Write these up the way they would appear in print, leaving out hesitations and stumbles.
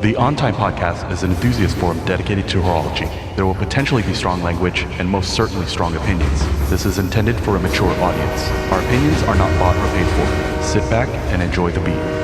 The On Time podcast is an enthusiast forum dedicated to horology. There will potentially be strong language and most certainly strong opinions. This is intended for a mature audience. Our opinions are not bought or paid for. Sit back and enjoy the beat.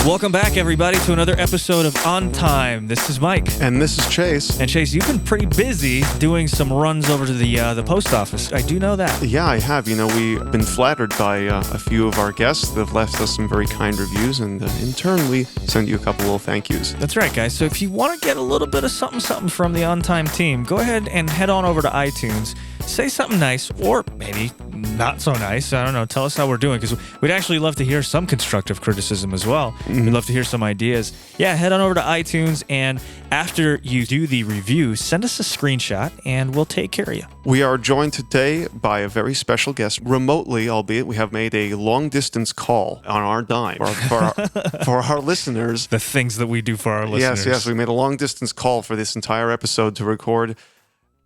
Welcome back, everybody, to another episode of On Time. This is Mike. And this is Chase. And Chase, you've been pretty busy doing some runs over to the post office. I do know that. Yeah, I have. You know, we've been flattered by a few of our guests that have left us some very kind reviews, and in turn, we send you a couple little thank yous. That's right, guys. So if you want to get a little bit of something from the On Time team, go ahead and head on over to iTunes. Say something nice, or maybe not so nice. I don't know. Tell us how we're doing, because we'd actually love to hear some constructive criticism as well. We'd love to hear some ideas. Yeah, head on over to iTunes, and after you do the review, send us a screenshot, and we'll take care of you. We are joined today by a very special guest, remotely, albeit we have made a long-distance call on our dime for our listeners. The things that we do for our listeners. Yes, we made a long-distance call for this entire episode to record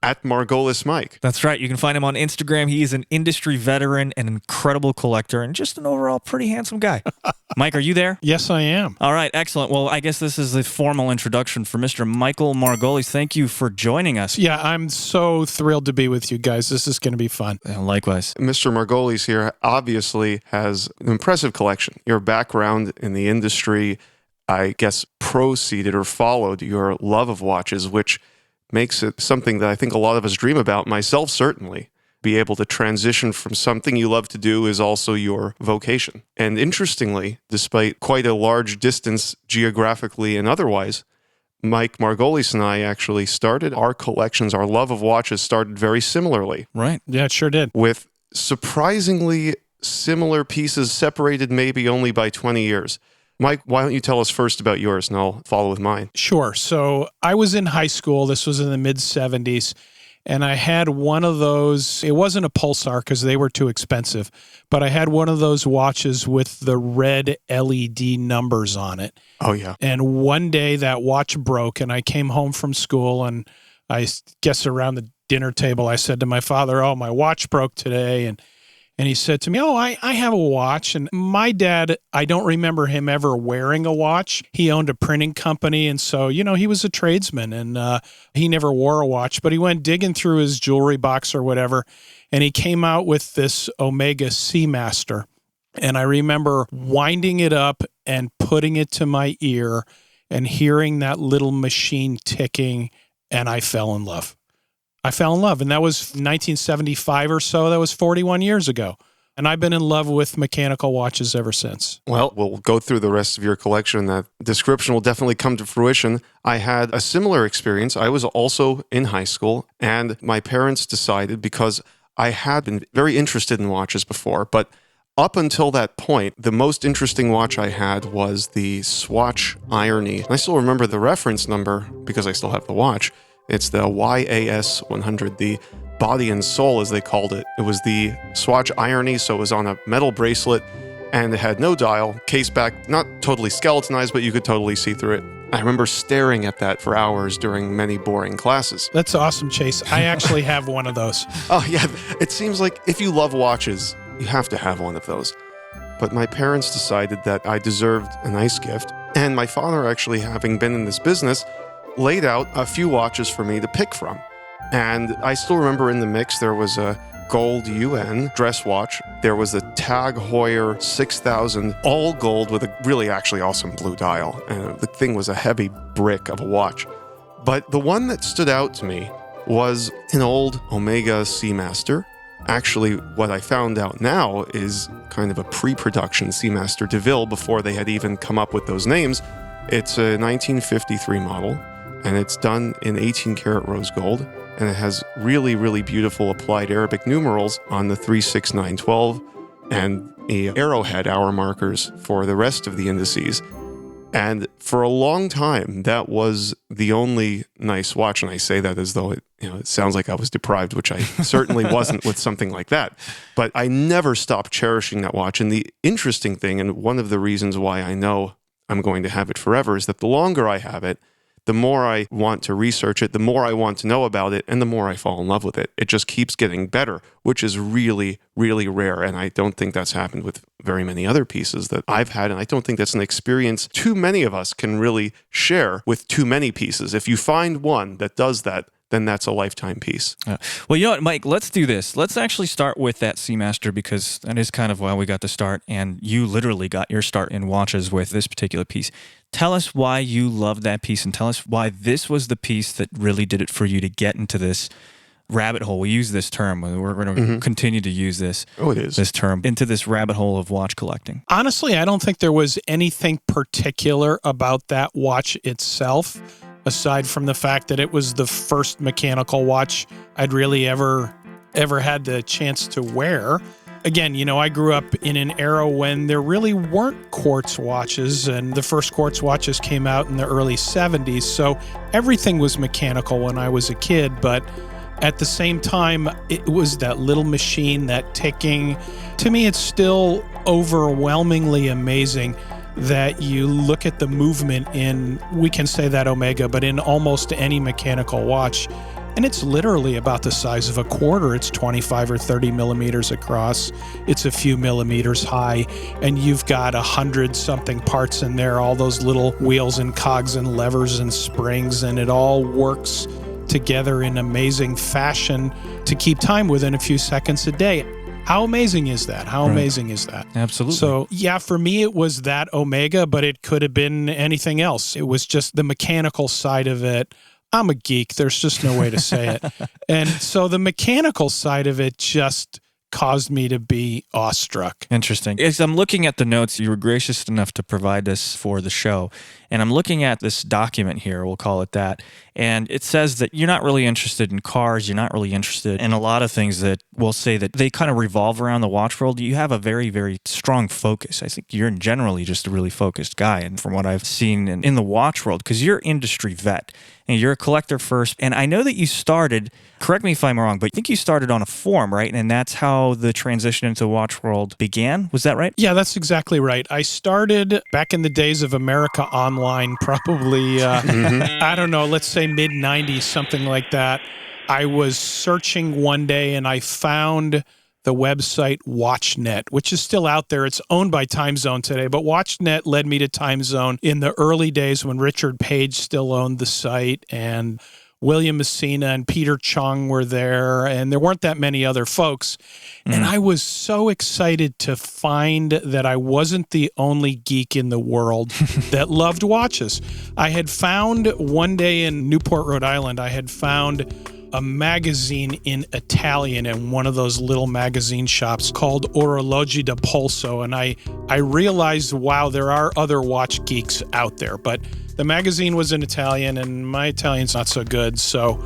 at Margolis Mike. That's right. You can find him on Instagram. He is an industry veteran, an incredible collector, and just an overall pretty handsome guy. Mike, are you there? Yes, I am. All right, excellent. Well, I guess this is the formal introduction for Mr. Michael Margolis. Thank you for joining us. Yeah, I'm so thrilled to be with you guys. This is going to be fun. Likewise. Mr. Margolis here obviously has an impressive collection. Your background in the industry, I guess, proceeded or followed your love of watches, which makes it something that I think a lot of us dream about, myself certainly. Be able to transition from something you love to do is also your vocation. And interestingly, despite quite a large distance geographically and otherwise, Mike Margolis and I actually started our collections, our love of watches started very similarly. Right. Yeah, it sure did. With surprisingly similar pieces separated maybe only by 20 years. Mike, why don't you tell us first about yours, and I'll follow with mine. Sure. So I was in high school. This was in the mid-'70s, and I had one of those. It wasn't a Pulsar because they were too expensive, but I had one of those watches with the red LED numbers on it. Oh, yeah. And one day that watch broke, and I came home from school, and I guess around the dinner table, I said to my father, "Oh, my watch broke today," and he said to me, "Oh, I have a watch." And my dad, I don't remember him ever wearing a watch. He owned a printing company. And so, he was a tradesman, and he never wore a watch. But he went digging through his jewelry box or whatever, and he came out with this Omega Seamaster. And I remember winding it up and putting it to my ear and hearing that little machine ticking, and I fell in love. And that was 1975 or so. That was 41 years ago. And I've been in love with mechanical watches ever since. Well, we'll go through the rest of your collection. That description will definitely come to fruition. I had a similar experience. I was also in high school, and my parents decided, because I had been very interested in watches before, but up until that point, the most interesting watch I had was the Swatch Irony. And I still remember the reference number because I still have the watch. It's the YAS 100, the body and soul, as they called it. It was the Swatch Irony, so it was on a metal bracelet, and it had no dial, case back, not totally skeletonized, but you could totally see through it. I remember staring at that for hours during many boring classes. That's awesome, Chase. I actually have one of those. Oh, yeah. It seems like if you love watches, you have to have one of those. But my parents decided that I deserved a nice gift, and my father, actually having been in this business, laid out a few watches for me to pick from. And I still remember in the mix, there was a gold UN dress watch. There was a Tag Heuer 6000, all gold with a really actually awesome blue dial. And the thing was a heavy brick of a watch. But the one that stood out to me was an old Omega Seamaster. Actually, what I found out now is kind of a pre-production Seamaster DeVille before they had even come up with those names. It's a 1953 model, and it's done in 18-karat rose gold, and it has really, really beautiful applied Arabic numerals on the 36912 and a arrowhead hour markers for the rest of the indices. And for a long time, that was the only nice watch, and I say that as though it sounds like I was deprived, which I certainly wasn't with something like that. But I never stopped cherishing that watch, and the interesting thing, and one of the reasons why I know I'm going to have it forever, is that the longer I have it, the more I want to research it, the more I want to know about it, and the more I fall in love with it. It just keeps getting better, which is really, really rare. And I don't think that's happened with very many other pieces that I've had. And I don't think that's an experience too many of us can really share with too many pieces. If you find one that does that, then that's a lifetime piece. Well, you know what, Mike, let's do this. Let's actually start with that Seamaster, because that is kind of why we got the start. And you literally got your start in watches with this particular piece. Tell us why you loved that piece, and tell us why this was the piece that really did it for you to get into this rabbit hole. We use this term. We're going to continue to use this. Oh, it is. This term into this rabbit hole of watch collecting. Honestly, I don't think there was anything particular about that watch itself, aside from the fact that it was the first mechanical watch I'd really ever had the chance to wear. Again, you know, I grew up in an era when there really weren't quartz watches, and the first quartz watches came out in the early 70s, so everything was mechanical when I was a kid, but at the same time, it was that little machine, that ticking. To me, it's still overwhelmingly amazing that you look at the movement in, we can say that Omega, but in almost any mechanical watch, and it's literally about the size of a quarter. It's 25 or 30 millimeters across. It's a few millimeters high, and you've got 100-something parts in there, all those little wheels and cogs and levers and springs, and it all works together in amazing fashion to keep time within a few seconds a day. How amazing is that? How amazing is that? Absolutely. So, yeah, for me, it was that Omega, but it could have been anything else. It was just the mechanical side of it. I'm a geek. There's just no way to say it. And so the mechanical side of it just caused me to be awestruck. Interesting. As I'm looking at the notes, you were gracious enough to provide this for the show. And I'm looking at this document here, we'll call it that. And it says that you're not really interested in cars. You're not really interested in a lot of things that we'll say that they kind of revolve around the watch world. You have a very, very strong focus. I think you're generally just a really focused guy. And from what I've seen in the watch world, because you're industry vet and you're a collector first. And I know that you started, correct me if I'm wrong, but I think you started on a forum, right? And that's how the transition into the watch world began. Was that right? Yeah, that's exactly right. I started back in the days of America Online, probably, I don't know, let's say mid-90s, something like that. I was searching one day and I found the website WatchNet, which is still out there. It's owned by Time Zone today, but WatchNet led me to Time Zone in the early days when Richard Page still owned the site, and William Messina and Peter Chung were there, and there weren't that many other folks. And I was so excited to find that I wasn't the only geek in the world that loved watches. I had found one day in Newport, Rhode Island, I had found a magazine in Italian in one of those little magazine shops called Orologi da Polso. And I realized, wow, there are other watch geeks out there. But the magazine was in Italian, and my Italian's not so good. So,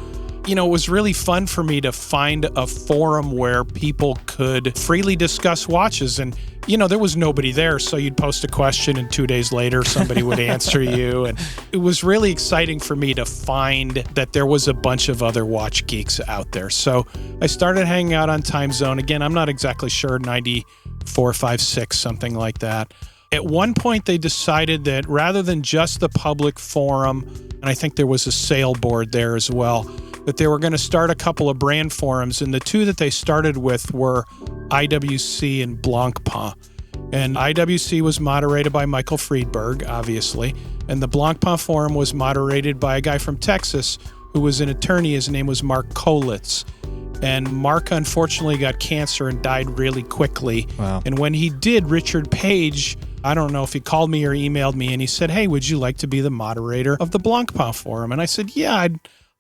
you know, it was really fun for me to find a forum where people could freely discuss watches. And, you know, there was nobody there, so you'd post a question and 2 days later somebody would answer you. And it was really exciting for me to find that there was a bunch of other watch geeks out there. So I started hanging out on Time Zone. Again, I'm not exactly sure, 94, 5, 6, something like that. At one point, they decided that rather than just the public forum, and I think there was a sale board there as well, that they were going to start a couple of brand forums. And the two that they started with were IWC and Blancpain. And IWC was moderated by Michael Friedberg, obviously. And the Blancpain forum was moderated by a guy from Texas who was an attorney. His name was Mark Kolitz. And Mark unfortunately got cancer and died really quickly. Wow. And when he did, Richard Page, I don't know if he called me or emailed me, and he said, hey, would you like to be the moderator of the Blancpain forum? And I said, yeah,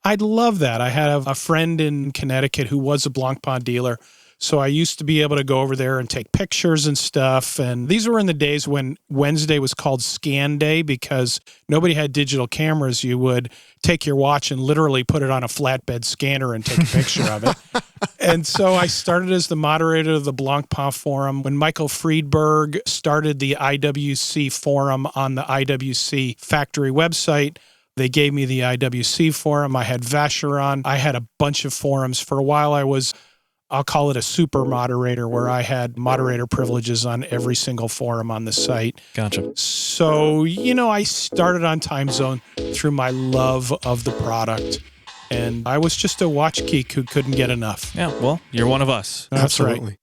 I'd love that. I had a friend in Connecticut who was a Blancpain dealer, so I used to be able to go over there and take pictures and stuff. And these were in the days when Wednesday was called Scan Day because nobody had digital cameras. You would take your watch and literally put it on a flatbed scanner and take a picture of it. And so I started as the moderator of the Blancpain forum. When Michael Friedberg started the IWC forum on the IWC factory website, they gave me the IWC forum. I had Vacheron. I had a bunch of forums. For a while, I was I'll call it a super moderator, where I had moderator privileges on every single forum on the site. Gotcha. So, I started on Time Zone through my love of the product. And I was just a watch geek who couldn't get enough. Yeah, well, you're one of us. That's right. Absolutely.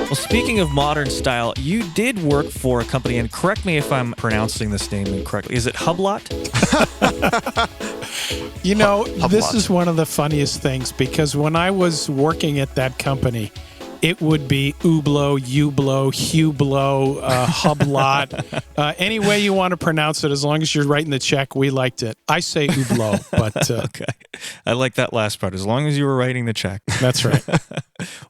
Well, speaking of modern style, you did work for a company, and correct me if I'm pronouncing this name incorrectly. Is it Hublot? This is one of the funniest things, because when I was working at that company, it would be Ublo, Ublo, Hublo, Hublot. Any way you want to pronounce it, as long as you're writing the check, we liked it. I say Ublo, but Okay. I like that last part, as long as you were writing the check. that's right.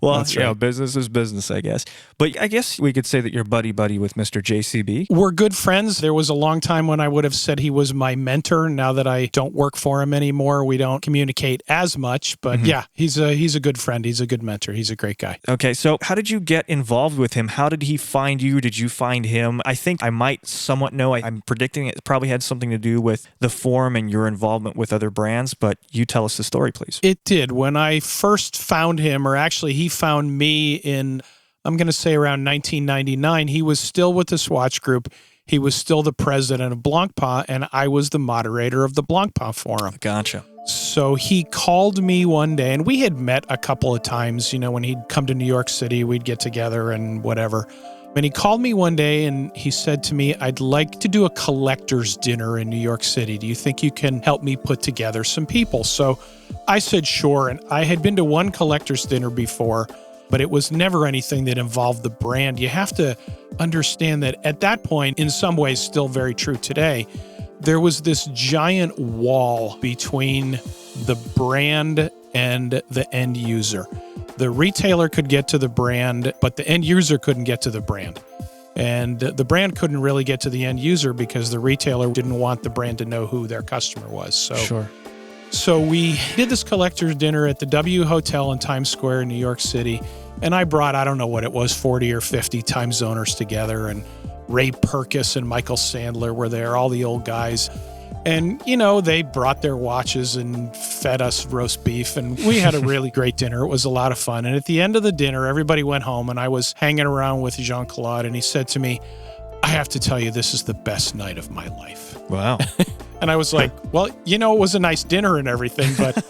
Well, That's right. business is business, I guess. But I guess we could say that you're buddy-buddy with Mr. JCB. We're good friends. There was a long time when I would have said he was my mentor. Now that I don't work for him anymore, we don't communicate as much. But yeah, he's a good friend. He's a good mentor. He's a great guy. Okay, so how did you get involved with him? How did he find you? Did you find him? I think I might somewhat know. I'm predicting it probably had something to do with the forum and your involvement with other brands, but you tell us the story, please. It did. When I first found him, or actually he found me in, I'm going to say around 1999, he was still with the Swatch Group. He was still the president of Blancpain, and I was the moderator of the Blancpain forum. Gotcha. So he called me one day, and we had met a couple of times, when he'd come to New York City, we'd get together and whatever. And he called me one day and he said to me, I'd like to do a collector's dinner in New York City. Do you think you can help me put together some people? So I said, sure. And I had been to one collector's dinner before, but it was never anything that involved the brand. You have to understand that at that point, in some ways still very true today, there was this giant wall between the brand and the end user. The retailer could get to the brand, but the end user couldn't get to the brand. And the brand couldn't really get to the end user because the retailer didn't want the brand to know who their customer was. So we did this collector's dinner at the W Hotel in Times Square in New York City. And I brought, I don't know what it was, 40 or 50 time zoners together. And Ray Perkis and Michael Sandler were there, all the old guys. And, they brought their watches and fed us roast beef, and we had a really great dinner. It was a lot of fun. And at the end of the dinner, everybody went home, and I was hanging around with Jean Claude, and he said to me, I have to tell you, this is the best night of my life. Wow. And I was like, well, it was a nice dinner and everything, but,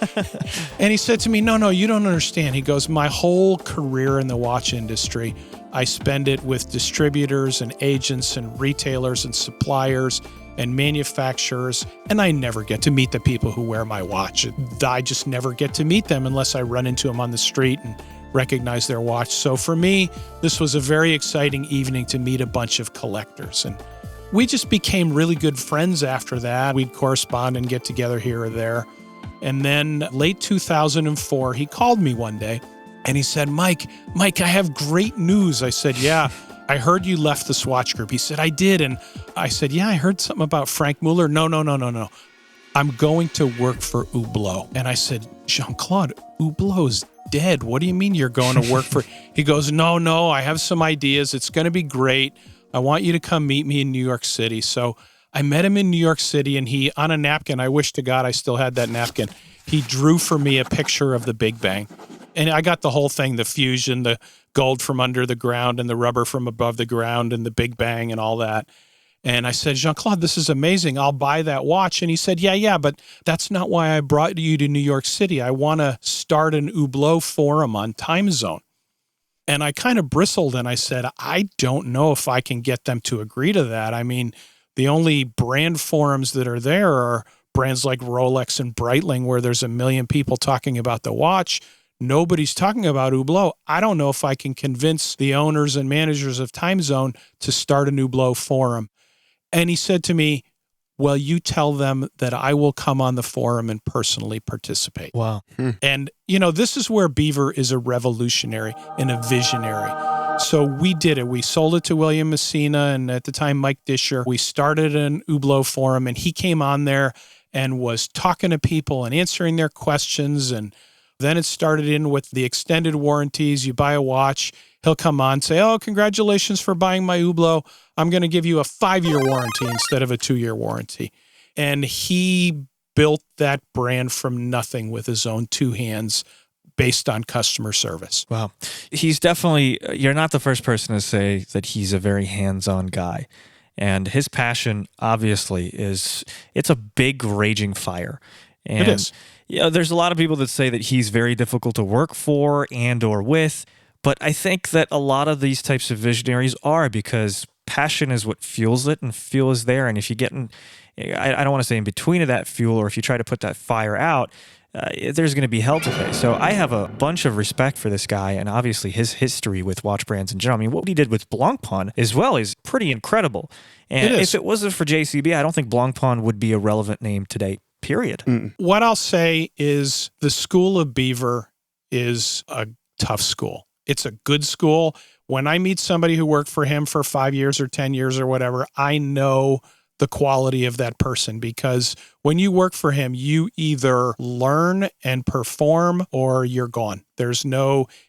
and he said to me, no, you don't understand. He goes, my whole career in the watch industry, I spend it with distributors and agents and retailers and suppliers and manufacturers, and I never get to meet the people who wear my watch. I just never get to meet them unless I run into them on the street and recognize their watch. So for me, this was a very exciting evening to meet a bunch of collectors. And we just became really good friends after that. We'd correspond and get together here or there. And then late 2004, he called me one day and he said, Mike, I have great news. I said, yeah. I heard you left the Swatch Group. He said, I did. And I said, yeah, I heard something about Frank Mueller. No. I'm going to work for Hublot. And I said, Jean Claude, Hublot's dead. What do you mean you're going to work for? He goes, no, I have some ideas. It's going to be great. I want you to come meet me in New York City. So I met him in New York City, and he, on a napkin, I wish to God I still had that napkin, he drew for me a picture of the Big Bang. And I got the whole thing, the fusion, the gold from under the ground and the rubber from above the ground and the Big Bang and all that. And I said, Jean Claude, this is amazing. I'll buy that watch. And he said, yeah, but that's not why I brought you to New York City. I want to start an Hublot forum on Time Zone. And I kind of bristled and I said, I don't know if I can get them to agree to that. I mean, the only brand forums that are there are brands like Rolex and Breitling, where there's 1 million people talking about the watch. Nobody's talking about Hublot. I don't know if I can convince the owners and managers of Time Zone to start a Hublot forum. And he said to me, well, you tell them that I will come on the forum and personally participate. Wow. And, this is where Biver is a revolutionary and a visionary. So we did it. We sold it to William Messina and at the time Mike Disher. We started an Hublot forum, and he came on there and was talking to people and answering their questions. And then it started in with the extended warranties. You buy a watch, he'll come on and say, oh, congratulations for buying my Hublot. I'm going to give you a 5-year warranty instead of a 2-year warranty. And he built that brand from nothing with his own 2 hands based on customer service. Wow. He's definitely, you're not the first person to say that he's a very hands-on guy. And his passion, obviously, it's a big raging fire. And, it is. There's a lot of people that say that he's very difficult to work for and or with. But I think that a lot of these types of visionaries are, because passion is what fuels it, and fuel is there. And if you get in, I don't want to say in between of that fuel, or if you try to put that fire out, there's going to be hell to pay. So I have a bunch of respect for this guy, and obviously his history with watch brands in general. I mean, what he did with Blancpain as well is pretty incredible. And if it wasn't for JCB, I don't think Blancpain would be a relevant name today, period. What I'll say is the school of Biver is a tough school. It's a good school. When I meet somebody who worked for him for 5 years or 10 years or whatever, I know the quality of that person, because when you work for him, you either learn and perform or you're gone.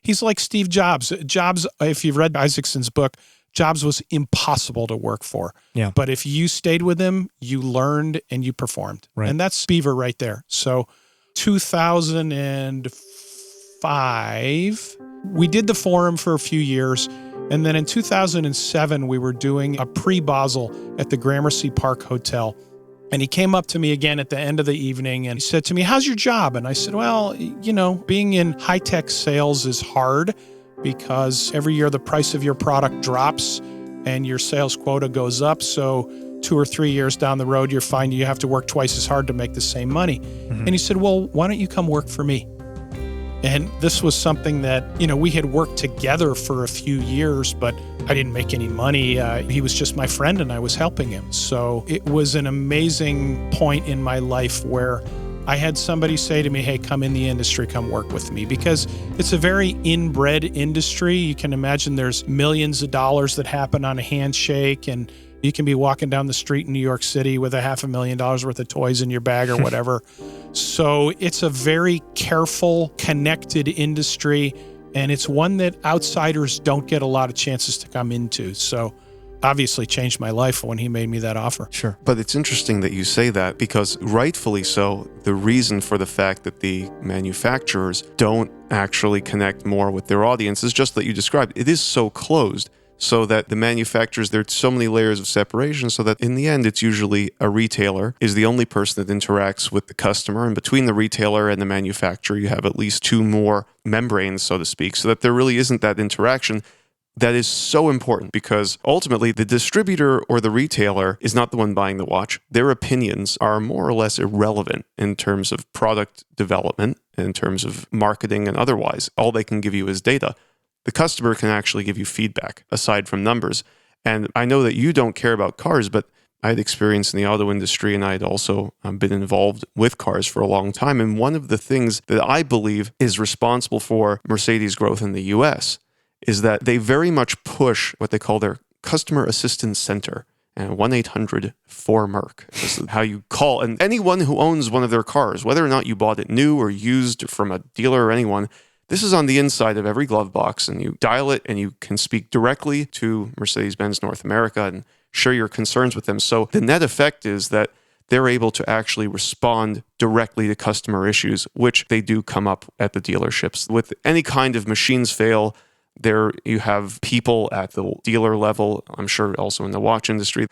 He's like Steve Jobs. Jobs, if you've read Isaacson's book, Jobs was impossible to work for. Yeah. But if you stayed with him, you learned and you performed. Right. And that's Biver right there. So 2005, we did the forum for a few years. And then in 2007, we were doing a pre-Basel at the Gramercy Park Hotel. And he came up to me again at the end of the evening and he said to me, how's your job? And I said, well, being in high-tech sales is hard because every year the price of your product drops and your sales quota goes up. So 2 or 3 years down the road, you're finding you have to work twice as hard to make the same money. Mm-hmm. And he said, well, why don't you come work for me? And this was something that, we had worked together for a few years, but I didn't make any money. He was just my friend and I was helping him. So it was an amazing point in my life where I had somebody say to me, hey, come in the industry, come work with me, because it's a very inbred industry. You can imagine there's millions of dollars that happen on a handshake, and you can be walking down the street in New York City with $500,000 worth of toys in your bag or whatever. So it's a very careful, connected industry, and it's one that outsiders don't get a lot of chances to come into. So obviously changed my life when he made me that offer. Sure. But it's interesting that you say that, because rightfully so, the reason for the fact that the manufacturers don't actually connect more with their audience is just that you described. It is so closed, so that the manufacturers, there's so many layers of separation, so that in the end, it's usually a retailer is the only person that interacts with the customer. And between the retailer and the manufacturer, you have at least 2 more membranes, so to speak, so that there really isn't that interaction. That is so important, because ultimately the distributor or the retailer is not the one buying the watch. Their opinions are more or less irrelevant in terms of product development, in terms of marketing and otherwise. All they can give you is data. The customer can actually give you feedback aside from numbers. And I know that you don't care about cars, but I had experience in the auto industry, and I had also been involved with cars for a long time. And one of the things that I believe is responsible for Mercedes' growth in the US is that they very much push what they call their customer assistance center. And 1-800-4MERC. This is how you call. And anyone who owns one of their cars, whether or not you bought it new or used from a dealer or anyone, this is on the inside of every glove box, and you dial it and you can speak directly to Mercedes-Benz North America and share your concerns with them. So the net effect is that they're able to actually respond directly to customer issues, which they do come up at the dealerships. With any kind of machines fail, there you have people at the dealer level, I'm sure also in the watch industry,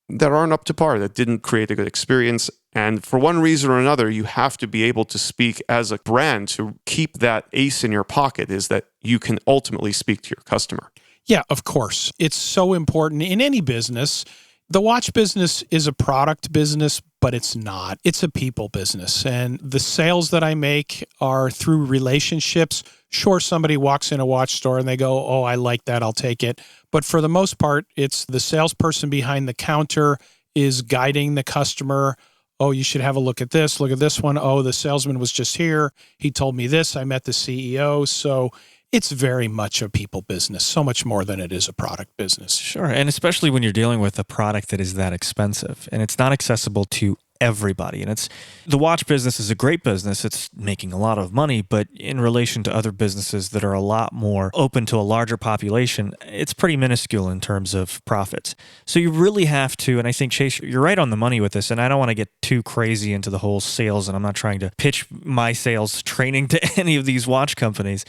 that aren't up to par, that didn't create a good experience. And for one reason or another, you have to be able to speak as a brand to keep that ace in your pocket, is that you can ultimately speak to your customer. Yeah, of course. It's so important in any business. The watch business is a product business, but it's not. It's a people business. And the sales that I make are through relationships. Sure, somebody walks in a watch store and they go, oh, I like that, I'll take it. But for the most part, it's the salesperson behind the counter is guiding the customer. Oh, you should have a look at this one. Oh, the salesman was just here. He told me this. I met the CEO. So it's very much a people business, so much more than it is a product business. Sure. And especially when you're dealing with a product that is that expensive and it's not accessible to everybody. And the watch business is a great business. It's making a lot of money, but in relation to other businesses that are a lot more open to a larger population, it's pretty minuscule in terms of profits. So you really have to, and I think, Chase, you're right on the money with this, and I don't want to get too crazy into the whole sales, and I'm not trying to pitch my sales training to any of these watch companies.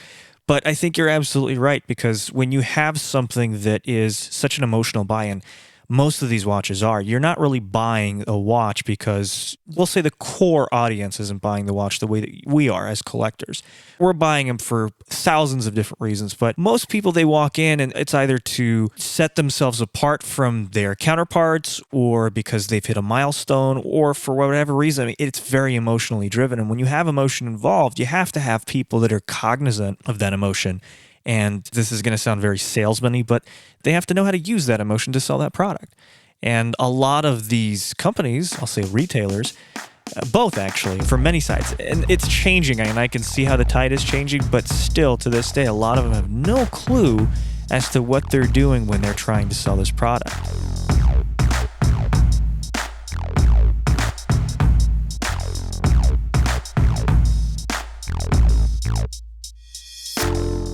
But I think you're absolutely right, because when you have something that is such an emotional buy-in, most of these watches are, you're not really buying a watch because, we'll say the core audience isn't buying the watch the way that we are as collectors. We're buying them for thousands of different reasons, but most people, they walk in and it's either to set themselves apart from their counterparts or because they've hit a milestone or for whatever reason. I mean, it's very emotionally driven. And when you have emotion involved, you have to have people that are cognizant of that emotion. And this is going to sound very salesman-y, but they have to know how to use that emotion to sell that product. And a lot of these companies, I'll say retailers, both actually, from many sides. And it's changing, and I can see how the tide is changing, but still, to this day, a lot of them have no clue as to what they're doing when they're trying to sell this product.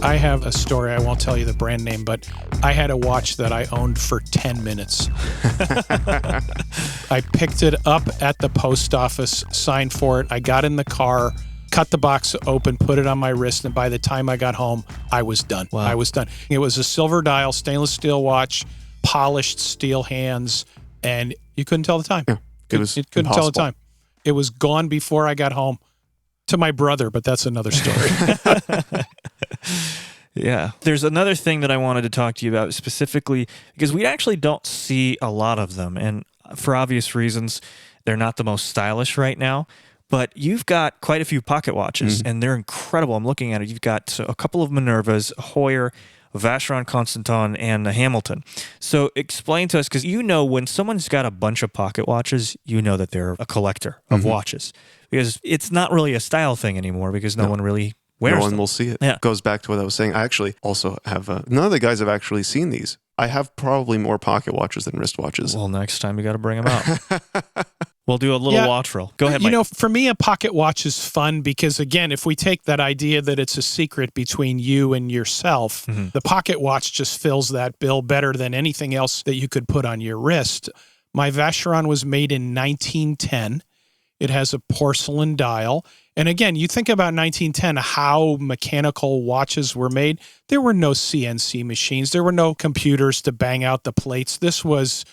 I have a story. I won't tell you the brand name, but I had a watch that I owned for 10 minutes. I picked it up at the post office, signed for it. I got in the car, cut the box open, put it on my wrist, and by the time I got home, I was done. Wow. I was done. It was a silver dial, stainless steel watch, polished steel hands, and you couldn't tell the time. Yeah, You couldn't tell the time. It was gone before I got home. To my brother, but that's another story. Yeah. There's another thing that I wanted to talk to you about specifically because we actually don't see a lot of them. And for obvious reasons, they're not the most stylish right now. But you've got quite a few pocket watches, and they're incredible. I'm looking at it. You've got a couple of Minervas, a Hoyer, a Vacheron Constantin, and a Hamilton. So explain to us, because you know when someone's got a bunch of pocket watches, you know that they're a collector of watches. Because it's not really a style thing anymore because no one really wears them. No one will see it. Yeah. Goes back to what I was saying. I actually also have, none of the guys have actually seen these. I have probably more pocket watches than wristwatches. Well, next time you got to bring them out. We'll do a little watch roll. Go ahead, Mike. You know, for me, a pocket watch is fun because, again, if we take that idea that it's a secret between you and yourself, the pocket watch just fills that bill better than anything else that you could put on your wrist. My Vacheron was made in 1910. It has a porcelain dial. And again, you think about 1910, how mechanical watches were made. There were no CNC machines. There were no computers to bang out the plates. This was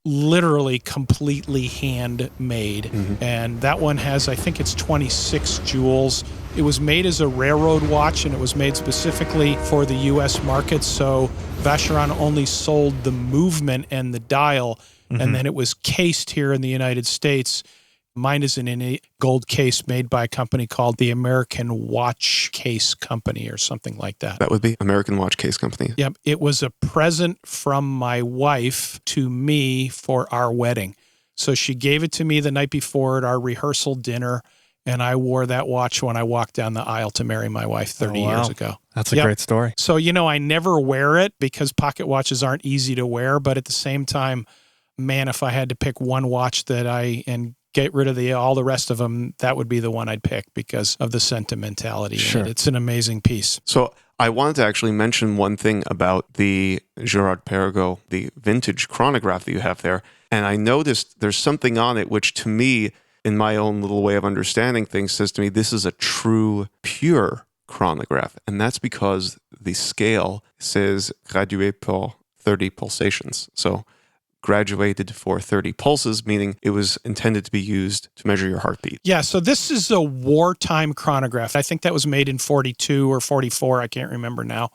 literally completely handmade. And that one has, I think it's 26 jewels. It was made as a railroad watch, and it was made specifically for the U.S. market. So Vacheron only sold the movement and the dial, and then it was cased here in the United States. Mine is in a gold case made by a company called the American Watch Case Company or something like that. That would be American Watch Case Company. Yep. It was a present from my wife to me for our wedding. So she gave it to me the night before at our rehearsal dinner, and I wore that watch when I walked down the aisle to marry my wife 30 years ago. That's a great story. So, you know, I never wear it because pocket watches aren't easy to wear, but at the same time, man, if I had to pick one watch that and get rid of all the rest of them, that would be the one I'd pick because of the sentimentality. Sure. It's an amazing piece. So I wanted to actually mention one thing about the Girard-Perregaux, the vintage chronograph that you have there. And I noticed there's something on it which to me, in my own little way of understanding things, says to me, this is a true, pure chronograph. And that's because the scale says gradué pour 30 pulsations. So graduated for 30 pulses, meaning it was intended to be used to measure your heartbeat. Yeah, so this is a wartime chronograph. I think that was made in 42 or 44, I can't remember now.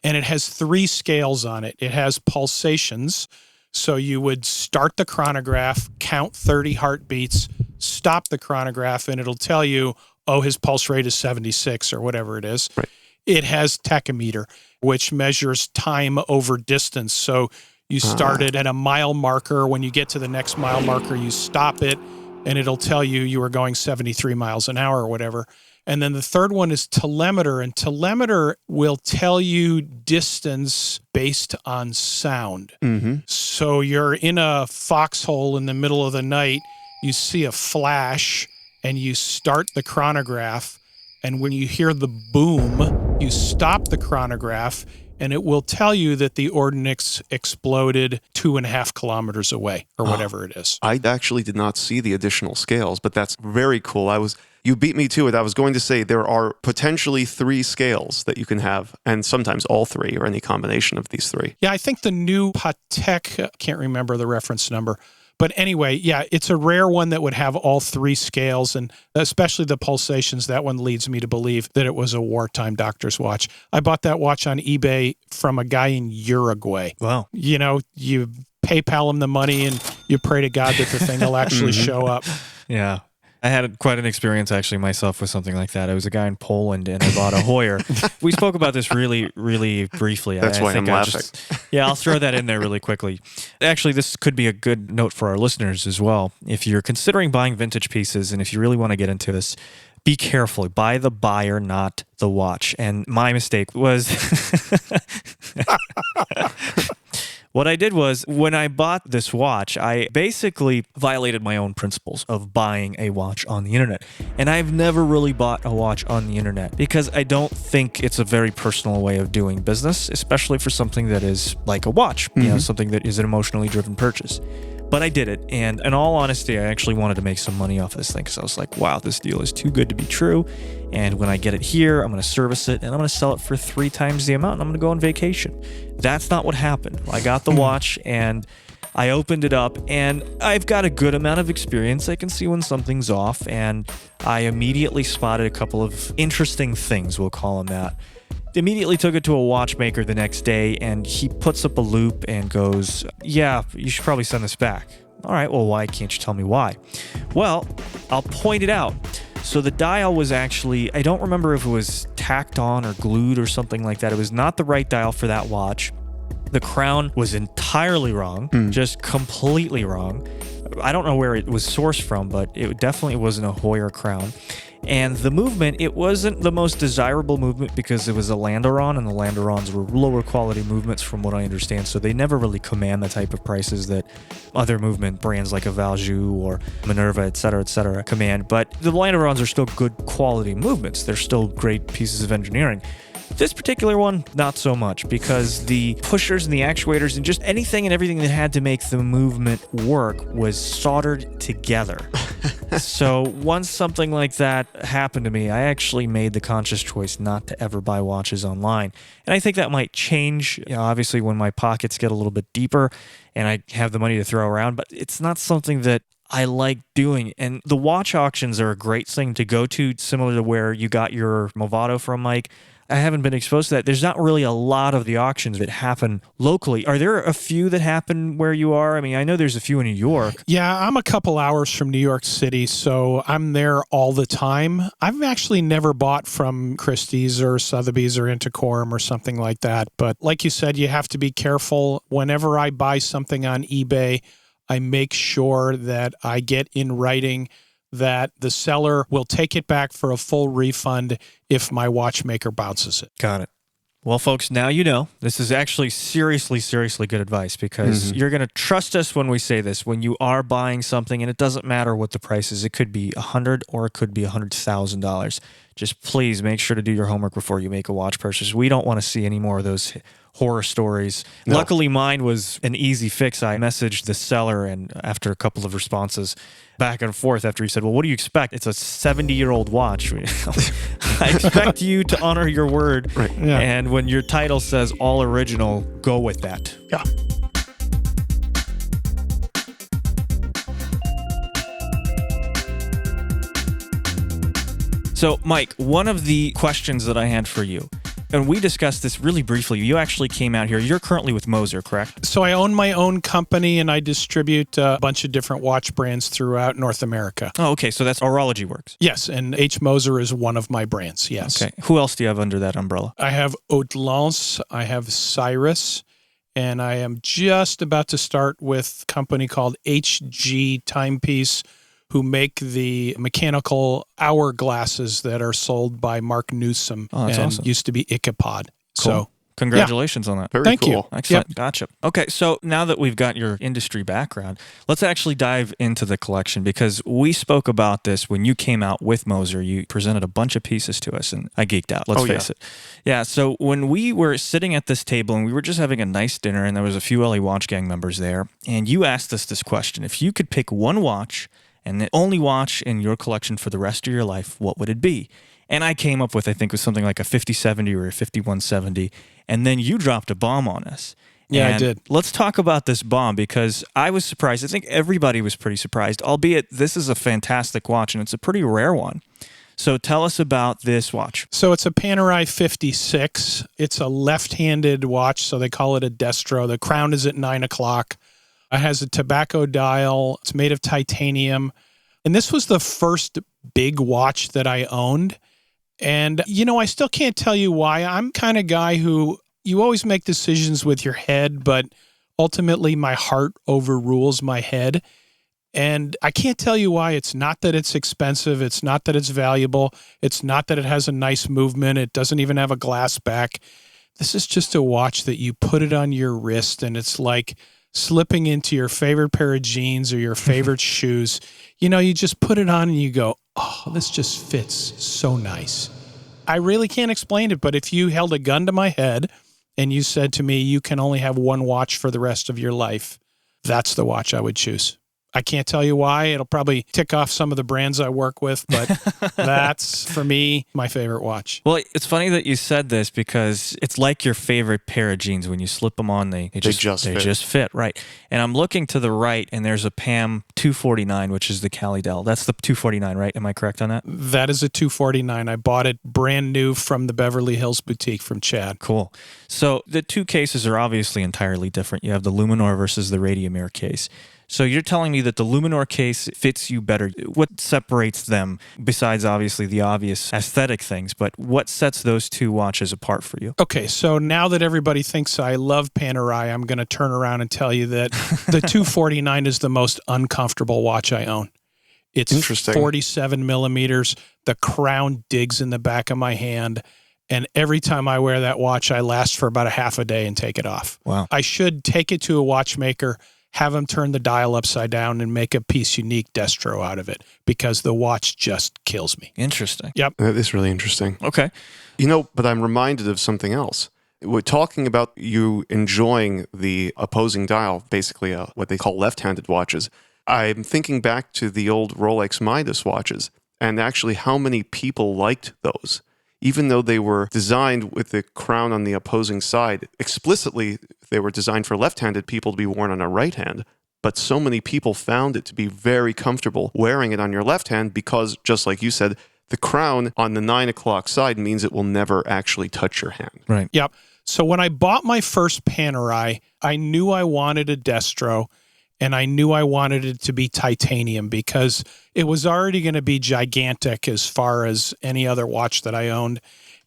And it has 3 scales on it. It has pulsations, so you would start the chronograph, count 30 heartbeats, stop the chronograph, and it'll tell you, oh, his pulse rate is 76 or whatever it is. Right. It has tachometer, which measures time over distance. So you started at a mile marker. When you get to the next mile marker, you stop it, and it'll tell you were going 73 miles an hour or whatever. And then the third one is telemeter, and telemeter will tell you distance based on sound. So you're in a foxhole in the middle of the night, you see a flash and you start the chronograph. And when you hear the boom, you stop the chronograph and it will tell you that the ordnance exploded 2.5 kilometers away or whatever it is. I actually did not see the additional scales, but that's very cool. You beat me to it. I was going to say there are potentially 3 scales that you can have, and sometimes all 3 or any combination of these 3. Yeah, I think the new Patek, can't remember the reference number. But anyway, yeah, it's a rare one that would have all 3 scales, and especially the pulsations. That one leads me to believe that it was a wartime doctor's watch. I bought that watch on eBay from a guy in Uruguay. Wow. You know, you PayPal him the money and you pray to God that the thing will actually show up. Yeah. I had quite an experience actually myself with something like that. I was a guy in Poland and I bought a Hoyer. We spoke about this really, really briefly. That's why I'm laughing. Yeah, I'll throw that in there really quickly. Actually, this could be a good note for our listeners as well. If you're considering buying vintage pieces and if you really want to get into this, be careful. Buy the buyer, not the watch. And my mistake was... What I did was, when I bought this watch, I basically violated my own principles of buying a watch on the internet. And I've never really bought a watch on the internet because I don't think it's a very personal way of doing business, especially for something that is like a watch, you know, something that is an emotionally driven purchase. But I did it, and in all honesty, I actually wanted to make some money off of this thing because I was like, wow, this deal is too good to be true, and when I get it here, I'm going to service it, and I'm going to sell it for 3 times the amount, and I'm going to go on vacation. That's not what happened. I got the watch, and I opened it up, and I've got a good amount of experience. I can see when something's off, and I immediately spotted a couple of interesting things, we'll call them that. Immediately took it to a watchmaker the next day, and he puts up a loop and goes, yeah, you should probably send this back. All right, well, why can't you tell me why? Well, I'll point it out. So the dial was actually, I don't remember if it was tacked on or glued or something like that. It was not the right dial for that watch. The crown was entirely wrong, just completely wrong. I don't know where it was sourced from, but it definitely wasn't a Hoyer crown. And the movement, it wasn't the most desirable movement because it was a Landeron, and the Landerons were lower quality movements from what I understand, so they never really command the type of prices that other movement brands like a Valjoux or Minerva, et cetera, command. But the Landerons are still good quality movements. They're still great pieces of engineering. This particular one, not so much, because the pushers and the actuators and just anything and everything that had to make the movement work was soldered together. So once something like that happened to me, I actually made the conscious choice not to ever buy watches online. And I think that might change, obviously when my pockets get a little bit deeper and I have the money to throw around, but it's not something that I like doing. And the watch auctions are a great thing to go to, similar to where you got your Movado from, Mike. I haven't been exposed to that. There's not really a lot of the auctions that happen locally. Are there a few that happen where you are? I mean, I know there's a few in New York. Yeah, I'm a couple hours from New York City, so I'm there all the time. I've actually never bought from Christie's or Sotheby's or Intercorum or something like that. But like you said, you have to be careful. Whenever I buy something on eBay, I make sure that I get in writing that the seller will take it back for a full refund if my watchmaker bounces it. Got it. Well, folks, now you know. This is actually seriously good advice because you're going to trust us when we say this. When you are buying something, and it doesn't matter what the price is, it could be $100 or it could be $100,000. Just please make sure to do your homework before you make a watch purchase. We don't want to see any more of those horror stories. No. Luckily, mine was an easy fix. I messaged the seller, and after a couple of responses back and forth, after he said, well, what do you expect? It's a 70-year-old watch. I expect you to honor your word. Right. Yeah. And when your title says all original, go with that. Yeah. So, Mike, one of the questions that I had for you, and we discussed this really briefly. You actually came out here. You're currently with Moser, correct? So I own my own company, and I distribute a bunch of different watch brands throughout North America. Oh, okay. So that's Horology Works. Yes, and H. Moser is one of my brands, yes. Okay. Who else do you have under that umbrella? I have Haute Lance, I have Cyrus, and I am just about to start with a company called HG Timepiece, who make the mechanical hourglasses that are sold by Mark Newsom and awesome. Used to be Ichabod. Cool. Congratulations on that. Very Thank cool. you. Excellent. Gotcha. Okay, so now that we've got your industry background, let's actually dive into the collection because we spoke about this when you came out with Moser. You presented a bunch of pieces to us, and I geeked out. Let's face it. Yeah, so when we were sitting at this table and we were just having a nice dinner and there was a few LA Watch Gang members there, and you asked us this question. If you could pick one watch and the only watch in your collection for the rest of your life, what would it be? And I came up with, I think, it was something like a 5070 or a 5170. And then you dropped a bomb on us. Yeah, And I did. Let's talk about this bomb because I was surprised. I think everybody was pretty surprised, albeit this is a fantastic watch and it's a pretty rare one. So tell us about this watch. So it's a Panerai 56. It's a left-handed watch, so they call it a destro. The crown is at 9 o'clock. It has a tobacco dial. It's made of titanium. And this was the first big watch that I owned. And, I still can't tell you why. I'm kind of guy who you always make decisions with your head, but ultimately my heart overrules my head. And I can't tell you why. It's not that it's expensive. It's not that it's valuable. It's not that it has a nice movement. It doesn't even have a glass back. This is just a watch that you put it on your wrist and it's like slipping into your favorite pair of jeans or your favorite shoes. You just put it on and you go, oh, this just fits so nice. I really can't explain it, but if you held a gun to my head and you said to me, you can only have one watch for the rest of your life, that's the watch I would choose. I can't tell you why. It'll probably tick off some of the brands I work with, but that's, for me, my favorite watch. Well, it's funny that you said this because it's like your favorite pair of jeans. When you slip them on, they just fit, right? And I'm looking to the right, and there's a PAM 249, which is the Cali Dell. That's the 249, right? Am I correct on that? That is a 249. I bought it brand new from the Beverly Hills boutique from Chad. Cool. So the two cases are obviously entirely different. You have the Luminor versus the Radiomir case. So you're telling me that the Luminor case fits you better. What separates them, besides obviously the obvious aesthetic things, but what sets those two watches apart for you? Okay, so now that everybody thinks I love Panerai, I'm going to turn around and tell you that the 249 is the most uncomfortable watch I own. It's interesting. 47 millimeters. The crown digs in the back of my hand. And every time I wear that watch, I last for about a half a day and take it off. Wow. I should take it to a watchmaker, have them turn the dial upside down and make a piece unique destro out of it because the watch just kills me. Interesting. Yep. That is really interesting. Okay. But I'm reminded of something else. We're talking about you enjoying the opposing dial, basically what they call left-handed watches. I'm thinking back to the old Rolex Midas watches and actually how many people liked those. Even though they were designed with the crown on the opposing side, explicitly they were designed for left-handed people to be worn on a right hand. But so many people found it to be very comfortable wearing it on your left hand because, just like you said, the crown on the 9 o'clock side means it will never actually touch your hand. Right. Yep. So when I bought my first Panerai, I knew I wanted a destro and I knew I wanted it to be titanium because it was already going to be gigantic as far as any other watch that I owned.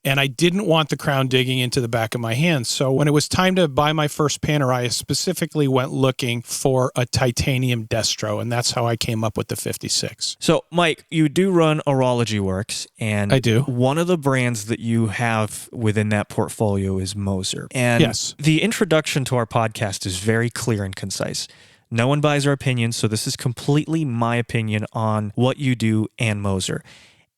And I didn't want the crown digging into the back of my hand. So when it was time to buy my first Panerai, I specifically went looking for a titanium destro. And that's how I came up with the 56. So, Mike, you do run Horology Works. And I do. One of the brands that you have within that portfolio is Moser. And yes, the introduction to our podcast is very clear and concise. No one buys our opinions, so this is completely my opinion on what you do and Moser.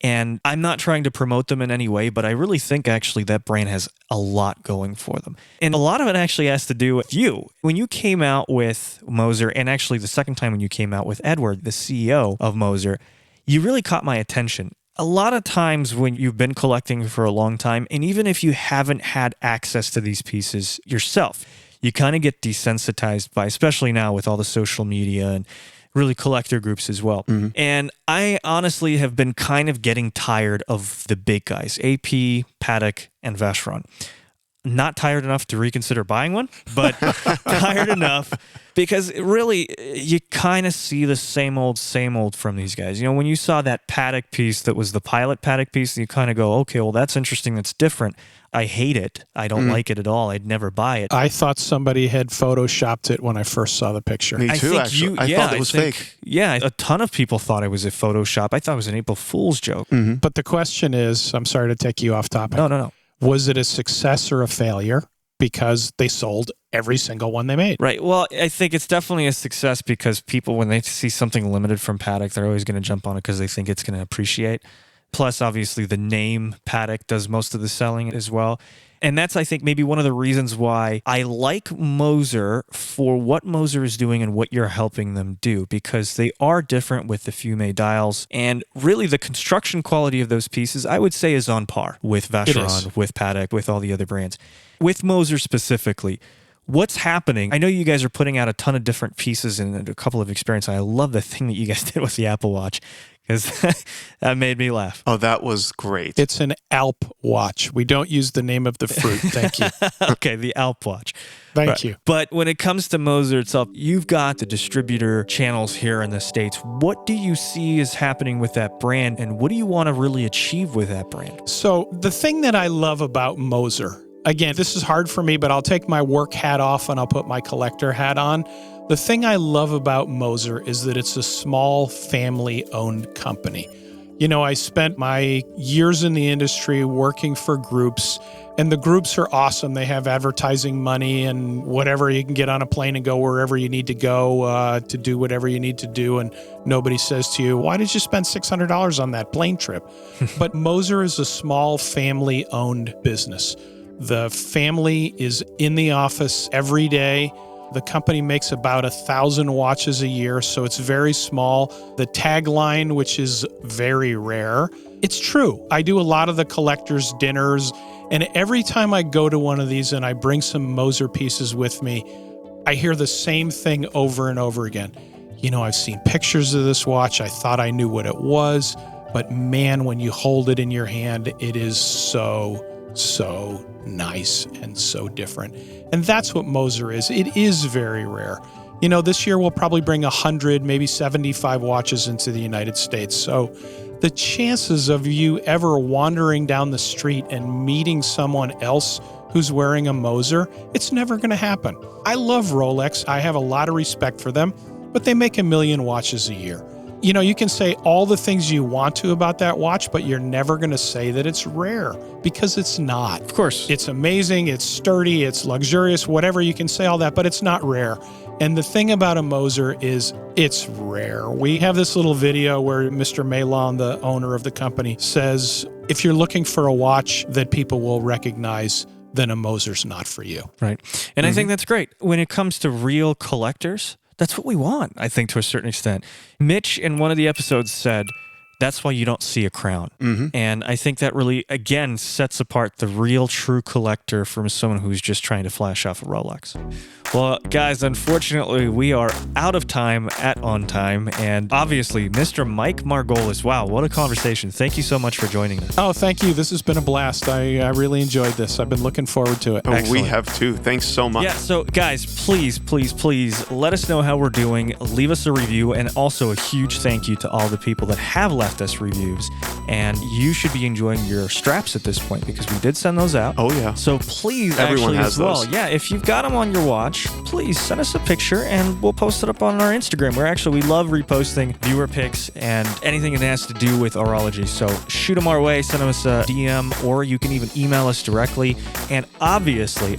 And I'm not trying to promote them in any way, but I really think actually that brand has a lot going for them. And a lot of it actually has to do with you. When you came out with Moser, and actually the second time when you came out with Edward, the CEO of Moser, you really caught my attention. A lot of times when you've been collecting for a long time, and even if you haven't had access to these pieces yourself, you kind of get desensitized by, especially now with all the social media and really collector groups as well. Mm-hmm. And I honestly have been kind of getting tired of the big guys, AP, Patek, and Vacheron. Not tired enough to reconsider buying one, but tired enough because really you kind of see the same old from these guys. You know, when you saw that Patek piece that was the Pilot Patek piece, you kind of go, okay, well, that's interesting. That's different. I hate it. I don't like it at all. I'd never buy it. I thought somebody had photoshopped it when I first saw the picture. Me too, actually. I thought it was fake. Yeah, a ton of people thought it was a Photoshop. I thought it was an April Fool's joke. Mm-hmm. But the question is, I'm sorry to take you off topic. No. Was it a success or a failure? because they sold every single one they made. Right. Well, I think it's definitely a success because people, when they see something limited from Paddock, they're always going to jump on it because they think it's going to appreciate. Plus, obviously, the name Paddock does most of the selling as well. And that's, I think, maybe one of the reasons why I like Moser for what Moser is doing and what you're helping them do, because they are different with the Fume dials. And really, the construction quality of those pieces, I would say, is on par with Vacheron, with Paddock, with all the other brands. With Moser specifically, what's happening? I know you guys are putting out a ton of different pieces and a couple of experiences. I love the thing that you guys did with the Apple Watch, because that made me laugh. Oh, that was great. It's an Alp watch. We don't use the name of the fruit. Thank you. Okay, the Alp Watch. Thank you. But when it comes to Moser itself, you've got the distributor channels here in the States. What do you see is happening with that brand, and what do you want to really achieve with that brand? So the thing that I love about Moser, again, this is hard for me, but I'll take my work hat off and I'll put my collector hat on. The thing I love about Moser is that it's a small family-owned company. You know, I spent my years in the industry working for groups, and the groups are awesome. They have advertising money and whatever. You can get on a plane and go wherever you need to go to do whatever you need to do, and nobody says to you, why did you spend $600 on that plane trip? But Moser is a small family-owned business. The family is in the office every day. The company makes about 1,000 watches a year, so it's very small. The tagline, which is very rare, it's true. I do a lot of the collectors' dinners, and every time I go to one of these and I bring some Moser pieces with me, I hear the same thing over and over again. You know, I've seen pictures of this watch. I thought I knew what it was, but man, when you hold it in your hand, it is so nice and so different. And that's what Moser is. It is very rare. You know, this year we'll probably bring 100, maybe 75 watches into the United States. So the chances of you ever wandering down the street and meeting someone else who's wearing a Moser, it's never going to happen. I love Rolex. I have a lot of respect for them, but they make 1 million watches a year. You know, you can say all the things you want to about that watch, but you're never going to say that it's rare, because it's not. Of course. It's amazing, it's sturdy, it's luxurious, whatever, you can say all that, but it's not rare. And the thing about a Moser is it's rare. We have this little video where Mr. Malon, the owner of the company, says, if you're looking for a watch that people will recognize, then a Moser's not for you. Right. And I think that's great. When it comes to real collectors, that's what we want, I think, to a certain extent. Mitch, in one of the episodes, said, that's why you don't see a crown. And I think that really, again, sets apart the real, true collector from someone who's just trying to flash off a Rolex. Well, guys, unfortunately, we are out of time at On Time. And obviously, Mr. Mike Margolis, wow, what a conversation. Thank you so much for joining us. Oh, thank you. This has been a blast. I really enjoyed this. I've been looking forward to it. Oh, we have too. Thanks so much. Yeah, so guys, please let us know how we're doing. Leave us a review, and also a huge thank you to all the people that have left us reviews. And you should be enjoying your straps at this point, because we did send those out. Oh, yeah. So please, Everyone actually, has as well. those. Yeah, if you've got them on your watch, please send us a picture and we'll post it up on our Instagram. We love reposting viewer pics and anything that has to do with horology. So shoot them our way, send us a DM, or you can even email us directly. And obviously,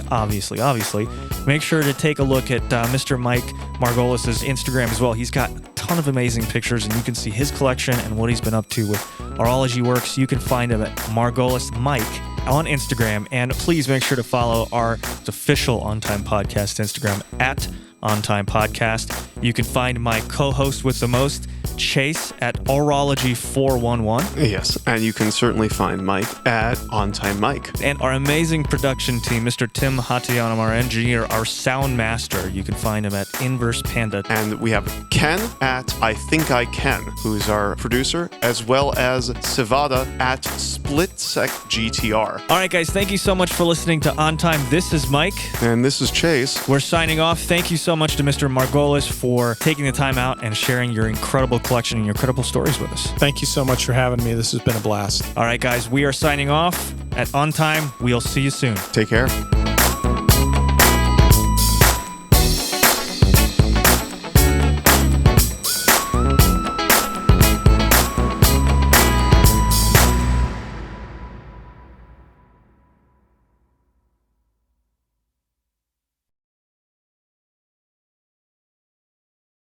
make sure to take a look at Mr. Mike Margolis' Instagram as well. He's got a ton of amazing pictures, and you can see his collection and what he's been up to with Horology Works. You can find him at Margolis Mike on Instagram, and please make sure to follow our official On Time Podcast Instagram at On Time Podcast. You can find my co-host with the most, Chase, at Horology411. Yes, and you can certainly find Mike at On Time Mike. And our amazing production team, Mr. Tim Hatianam, our engineer, our sound master. You can find him at Inverse Panda. And we have Ken at I Think I Can, who's our producer, as well as Sivada at SplitSec GTR. All right, guys, thank you so much for listening to On Time. This is Mike. And this is Chase. We're signing off. Thank you so much to Mr. Margolis for taking the time out and sharing your incredible collection and your incredible stories with us. Thank you so much for having me. This has been a blast. All right, guys, we are signing off at On Time. We'll see you soon. Take care.